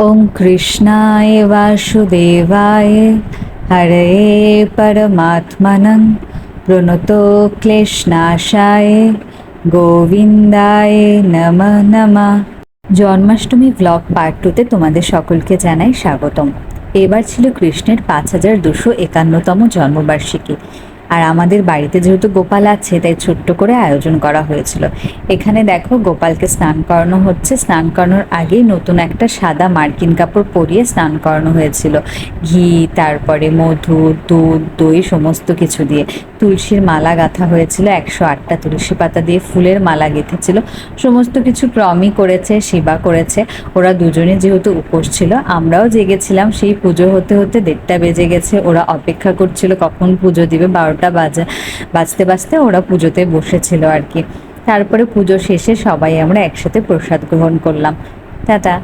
ओम कृष्णाय वासुदेवाय हरये परमात्मनं प्रणतो क्लेशनाशाय গোবিন্দায় নমঃ নমঃ। জন্মাষ্টমী ব্লগ পার্ট 2তে তোমাদের সকলকে জানাই স্বাগতম। এবার ছিল কৃষ্ণের 5251তম জন্মবার্ষিকী, আর আমাদের বাড়িতে যেহেতু গোপাল আছে তাই ছোট্ট করে আয়োজন করা হয়েছিল। এখানে দেখো গোপালকে স্নান করানো হচ্ছে। স্নান করানোর আগেই নতুন একটা সাদা মার্কিন কাপড় পরিয়ে স্নান করানো হয়েছিল, ঘি, তারপরে মধু, দুধ, দই সমস্ত কিছু দিয়ে। তুলসীর মালা গাঁথা হয়েছিল, 108টা তুলসী পাতা দিয়ে ফুলের মালা গেঁথেছিল। সমস্ত কিছু প্রমি করেছে, শিবা করেছে। ওরা দুজনে যেহেতু উপোস ছিল, আমরাও জেগেছিলাম। সেই পুজো হতে হতে 1:30 বেজে গেছে। ওরা অপেক্ষা করছিল কখন পুজো দিবে। 12টা বাজতে বাজতে ওরা পুজোতে বসেছিল আর কি। তারপরে পুজো শেষে সবাই আমরা একসাথে প্রসাদ গ্রহণ করলাম। টাটা।